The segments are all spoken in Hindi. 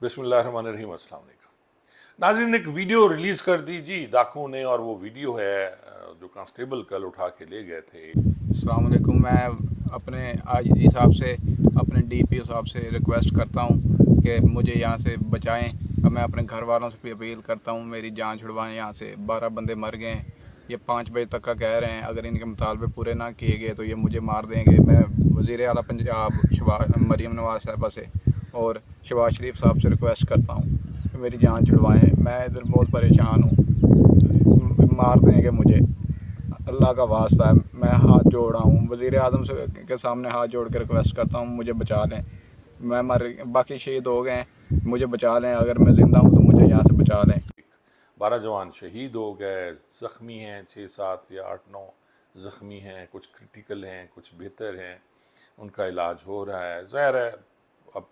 बिस्मिल्लाहिर्रहमानिर्रहीम। अस्सलाम वालेकुम नाज़रीन, एक वीडियो रिलीज़ कर दी जी डाकुओं ने, और वो वीडियो है जो कांस्टेबल कल उठा के ले गए थे। अस्सलाम वालेकुम। मैं अपने आईजी साहब से, अपने डीपीओ साहब से रिक्वेस्ट करता हूँ कि मुझे यहाँ से बचाएं। अब मैं अपने घर वालों से भी अपील करता हूँ, मेरी जान छुड़वाएं। यहाँ से 12 बंदे मर गए हैं। ये 5 बजे तक का कह रहे हैं, अगर इनके मुतालबे पूरे ना किए गए तो ये मुझे मार देंगे। मैं वज़ीर आला पंजाब मरीम नवाज साहबा से और शहबाज शरीफ साहब से रिक्वेस्ट करता हूँ कि मेरी जान छुड़वाएँ। मैं इधर बहुत परेशान हूँ, मार देंगे मुझे। अल्लाह का वास्ता है, मैं हाथ जोड़ रहा हूँ, वज़ीर आज़म के सामने हाथ जोड़ के रिक्वेस्ट करता हूँ, मुझे बचा लें। मैं मर बाकी शहीद हो गए हैं, मुझे बचा लें। अगर मैं ज़िंदा हूँ तो मुझे यहाँ से बचा लें। 12 जवान शहीद हो गए, ज़ख्मी हैं 6-7 या 8-9 ज़ख्मी हैं, कुछ क्रिटिकल हैं, कुछ बेहतर हैं, उनका इलाज हो रहा है। ज़ाहिर है अब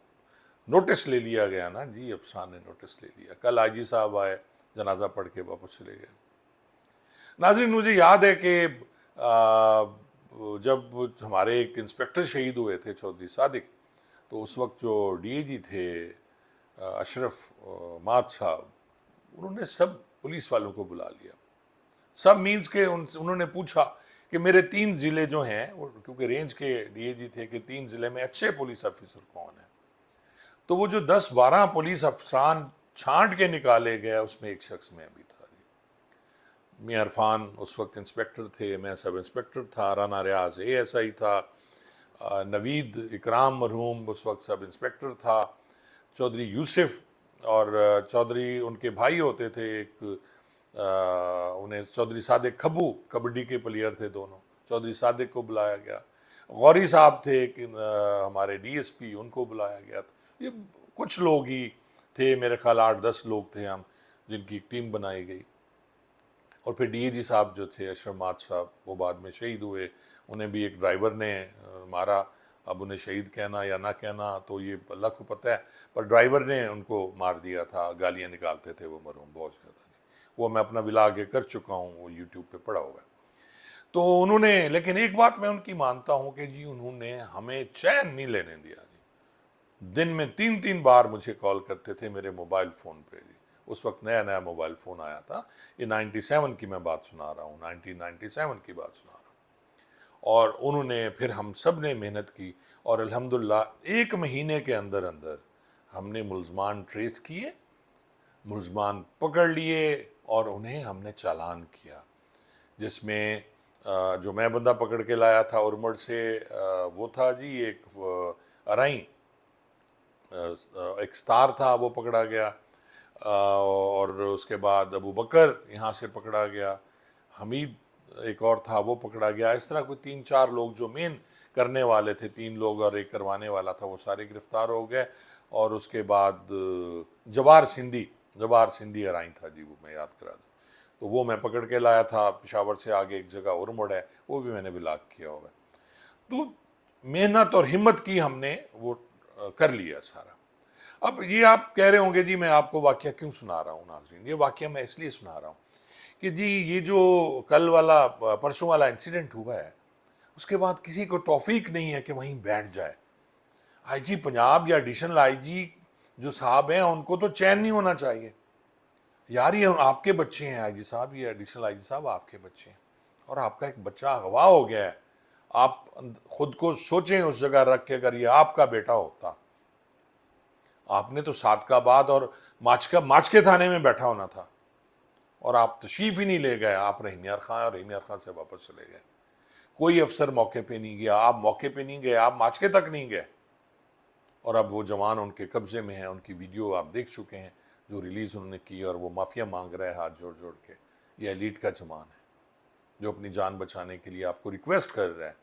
नोटिस ले लिया गया ना जी, अफसरान ने नोटिस ले लिया। कल आईजी साहब आए, जनाजा पढ़ के वापस चले गए। नाज़रीन, मुझे याद है कि जब हमारे एक इंस्पेक्टर शहीद हुए थे, चौधरी सादिक, तो उस वक्त जो डीएजी थे अशरफ मार्च साहब, उन्होंने सब पुलिस वालों को बुला लिया। सब मीन्स के उन्होंने पूछा कि मेरे 3 ज़िले जो हैं, क्योंकि रेंज के डीएजी थे, कि 3 ज़िले में अच्छे पुलिस ऑफिसर कौन है। तो वो जो 10-12 पुलिस अफसरान छांट के निकाले गए, उसमें एक शख्स में भी था। मियां इरफान उस वक्त इंस्पेक्टर थे, मैं सब इंस्पेक्टर था, राना रियाज एएसआई था, नवीद इकराम मरहूम उस वक्त सब इंस्पेक्टर था, चौधरी यूसुफ और चौधरी उनके भाई होते थे एक, उन्हें चौधरी सादिक खब्बू, कबड्डी के प्लेयर थे दोनों, चौधरी सादिक को बुलाया गया। गौरी साहब थे कि हमारे डीएसपी, उनको बुलाया गया। ये कुछ लोग ही थे, मेरे ख्याल 8-10 लोग थे हम, जिनकी एक टीम बनाई गई। और फिर डीएजी साहब जो थे अशरफ मार्च साहब, वो बाद में शहीद हुए। उन्हें भी एक ड्राइवर ने मारा। अब उन्हें शहीद कहना या ना कहना तो ये अल्लाह को पता है, पर ड्राइवर ने उनको मार दिया था। गालियाँ निकालते थे वो मरहूम बहुत ज़्यादा। वो मैं अपना विला आगे कर चुका हूँ, वो यूट्यूब पे पड़ा हुआ है। तो उन्होंने, लेकिन एक बात मैं उनकी मानता हूँ कि जी उन्होंने हमें चैन नहीं लेने दिया जी। दिन में 3-3 बार मुझे कॉल करते थे मेरे मोबाइल फ़ोन पे जी। उस वक्त नया नया मोबाइल फ़ोन आया था, ये 97 की मैं बात सुना रहा हूँ, 1997 की बात सुना रहा हूँ। और उन्होंने, फिर हम सब ने मेहनत की, और अल्हम्दुलिल्लाह 1 महीने के अंदर अंदर हमने मुल्ज़मान ट्रेस किए, मुल्ज़मान पकड़ लिए, और उन्हें हमने चालान किया। जिसमें जो मैं बंदा पकड़ के लाया था उरमड़ से, वो था जी एक अराई, एक स्टार था, वो पकड़ा गया। और उसके बाद अबू बकर यहाँ से पकड़ा गया, हमीद एक और था, वो पकड़ा गया। इस तरह कोई 3-4 लोग जो मेन करने वाले थे, 3 लोग और एक करवाने वाला था, वो सारे गिरफ्तार हो गए। और उसके बाद जवार सिंधी अराई था जी, वो मैं याद करा दूँ, तो वो मैं पकड़ के लाया था। पेशावर से आगे एक जगह उरमुड़ है, वो भी मैंने ब्लॉक किया हुआ है। तो मेहनत और हिम्मत की हमने, वो कर लिया सारा। अब ये आप कह रहे होंगे जी मैं आपको वाकया क्यों सुना रहा हूँ नाज़रीन। ये वाकया मैं इसलिए सुना रहा हूँ कि जी ये जो कल वाला, परसों वाला इंसिडेंट हुआ है, उसके बाद किसी को तौफीक नहीं है कि वहीं बैठ जाए। आईजी पंजाब या एडिशनल आईजी जो साहब हैं, उनको तो चैन नहीं होना चाहिए यार। ये आपके बच्चे हैं आईजी साहब, ये एडिशनल आईजी साहब आपके बच्चे हैं, और आपका एक बच्चा अगवा हो गया है। आप खुद को सोचें उस जगह रख के, अगर ये आपका बेटा होता, आपने तो सादकाबाद और माचके थाने में बैठा होना था, और आप तशरीफ ही नहीं ले गए। आप रहीम यार खां, और रहीम यार खां से वापस चले गए। कोई अफसर मौके पे नहीं गया, आप मौके पे नहीं गए, आप माचके तक नहीं गए। और अब वो जवान उनके कब्जे में है, उनकी वीडियो आप देख चुके हैं जो रिलीज़ उन्होंने की, और वो माफिया मांग रहा है हाथ जोड़ जोड़ के। ये एलीट का जवान है जो अपनी जान बचाने के लिए आपको रिक्वेस्ट कर रहा है।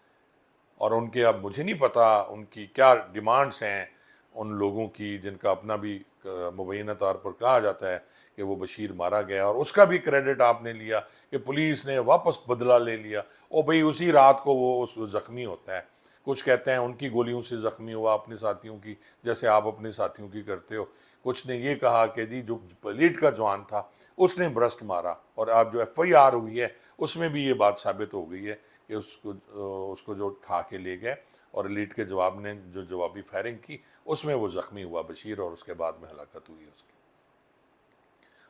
और उनके, अब मुझे नहीं पता उनकी क्या डिमांड्स हैं उन लोगों की, जिनका अपना भी मुबैना तौर पर कहा जाता है कि वो बशीर मारा गया, और उसका भी क्रेडिट आपने लिया कि पुलिस ने वापस बदला ले लिया। ओ भाई, उसी रात को वो उस ज़ख्मी होता है। कुछ कहते हैं उनकी गोलियों से ज़ख्मी हुआ, अपने साथियों की, जैसे आप अपने साथियों की करते हो। कुछ ने ये कहा कि जी जो लीड का जवान था उसने ब्रस्ट मारा, और अब जो FIR हुई है उसमें भी ये बात साबित हो गई है कि उसको जो उठा के ले गए, और लीड के जवाब ने जो जवाबी फायरिंग की, उसमें वो ज़ख्मी हुआ बशीर और उसके बाद में हलाकत हुई उसकी।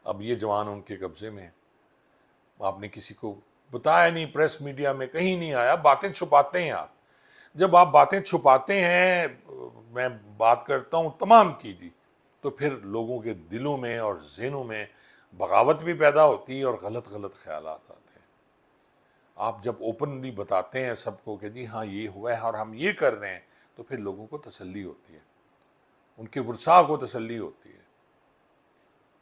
अब ये जवान उनके कब्ज़े में है। आपने किसी को बताया नहीं, प्रेस मीडिया में कहीं नहीं आया, बातें छुपाते हैं आप। जब आप बातें छुपाते हैं, मैं बात करता हूँ तमाम की जी, तो फिर लोगों के दिलों में और ज़हनों में बगावत भी पैदा होती है और गलत गलत ख्यालात आते हैं। आप जब ओपनली बताते हैं सबको कि जी हाँ ये हुआ है और हम ये कर रहे हैं, तो फिर लोगों को तसल्ली होती है, उनके वुरसा को तसल्ली होती है।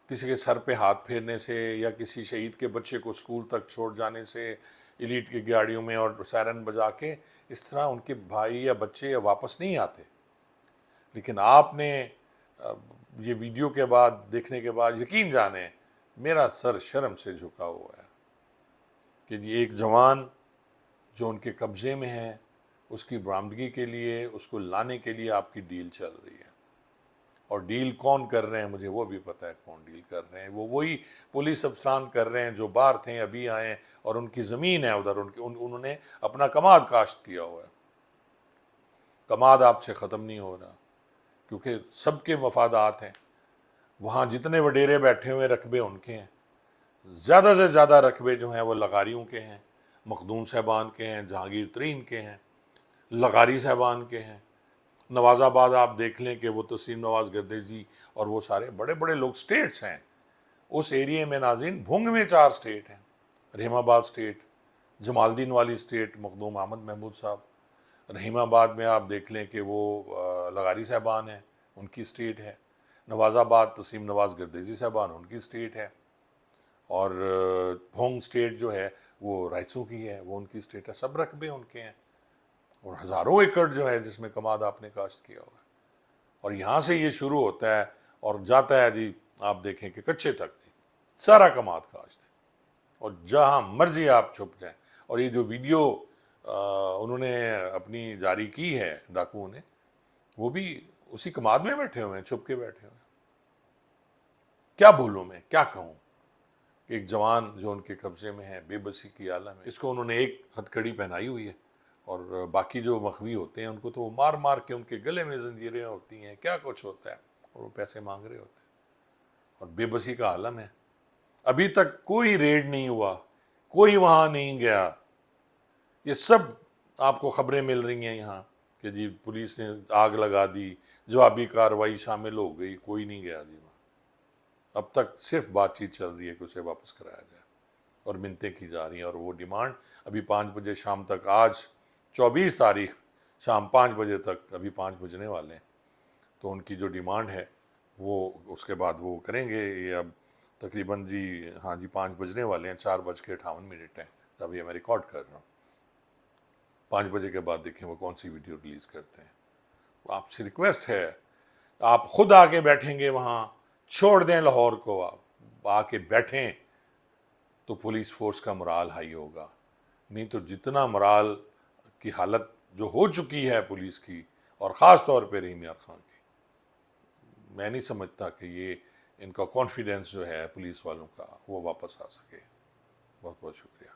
किसी के सर पे हाथ फेरने से या किसी शहीद के बच्चे को स्कूल तक छोड़ जाने से एलीट की गाड़ियों में और सायरन बजा के, इस तरह उनके भाई या बच्चे या वापस नहीं आते। लेकिन आपने ये वीडियो के बाद देखने के बाद यकीन जाने मेरा सर शर्म से झुका हुआ है कि ये एक जवान जो उनके कब्ज़े में है, उसकी बरामदगी के लिए, उसको लाने के लिए आपकी डील चल रही है। और डील कौन कर रहे हैं मुझे वो भी पता है कौन डील कर रहे हैं। वो वही पुलिस अफसरान कर रहे हैं जो बाहर थे, अभी आए और उनकी ज़मीन है उधर, उन्होंने अपना कमाद काश्त किया हुआ है। कमाद आपसे ख़त्म नहीं हो रहा क्योंकि सबके मफादात हैं। वहाँ जितने वडेरे बैठे हुए रकबे उनके हैं, ज़्यादा से ज़्यादा रकबे जो हैं वो लगारियों के हैं, मखदूम साहबान के हैं, जहांगीर तरीन के हैं, लगारी साहबान के हैं। नवाज़ाबाद आप देख लें कि वो तस्लीम नवाज़ गर्देजी और वो सारे बड़े बड़े लोग, स्टेट्स हैं उस एरिए में। नाज़रीन, भुंग में 4 स्टेट हैं, रहीमाबाद स्टेट, जमालदीन वाली स्टेट मखदूम अहमद महमूद साहब। रहीमाबाद में आप देख लें कि वो लगारी साहबान हैं, उनकी स्टेट है। नवाज़ाबाद तस्लीम नवाज़ गर्देजी साहबान, उनकी स्टेट है। और भोंग स्टेट जो है वो राइसों की है, वो उनकी स्टेट है। सब रकबे उनके हैं और हज़ारों एकड़ जो है जिसमें कमाद आपने काश्त किया हुआ है। और यहाँ से ये शुरू होता है और जाता है जी, आप देखें कि कच्चे तक जी सारा कमाद काश्त है और जहाँ मर्जी आप छुप जाएं। और ये जो वीडियो उन्होंने अपनी जारी की है डाकुओं ने, वो भी उसी कमाद में बैठे हुए हैं, छुप के बैठे हुए हैं। क्या बोलूँ मैं, क्या कहूँ। एक जवान जो उनके कब्जे में है, बेबसी की आलम है, इसको उन्होंने एक हथकड़ी पहनाई हुई है और बाकी जो मखवी होते हैं उनको तो वो मार मार के उनके गले में जंजीरें होती हैं, क्या कुछ होता है, और वो पैसे मांग रहे होते हैं और बेबसी का आलम है। अभी तक कोई रेड नहीं हुआ, कोई वहाँ नहीं गया। ये सब आपको खबरें मिल रही हैं यहाँ कि जी पुलिस ने आग लगा दी, जवाबी कार्रवाई शामिल हो गई, कोई नहीं गया जी वहाँ। अब तक सिर्फ बातचीत चल रही है कि उसे वापस कराया जाए और मिन्नतें की जा रही हैं। और वो डिमांड अभी 5 बजे शाम तक, आज 24 तारीख शाम 5 बजे तक, अभी 5 बजने वाले हैं, तो उनकी जो डिमांड है वो उसके बाद वो करेंगे। ये अब तकरीबन जी, हाँ जी 5 बजने वाले हैं, 4:58 हैं तब ये मैं रिकॉर्ड कर रहा हूँ। 5 बजे के बाद देखें वो कौन सी वीडियो रिलीज़ करते हैं। आपसे रिक्वेस्ट है, आप खुद आके बैठेंगे वहाँ, छोड़ दें लाहौर को, आप आके बैठें तो पुलिस फोर्स का मोराल हाई होगा। नहीं तो जितना मोराल की हालत जो हो चुकी है पुलिस की, और ख़ास तौर पे रहीम यार खान की, मैं नहीं समझता कि ये इनका कॉन्फिडेंस जो है पुलिस वालों का वो वापस आ सके। बहुत बहुत शुक्रिया।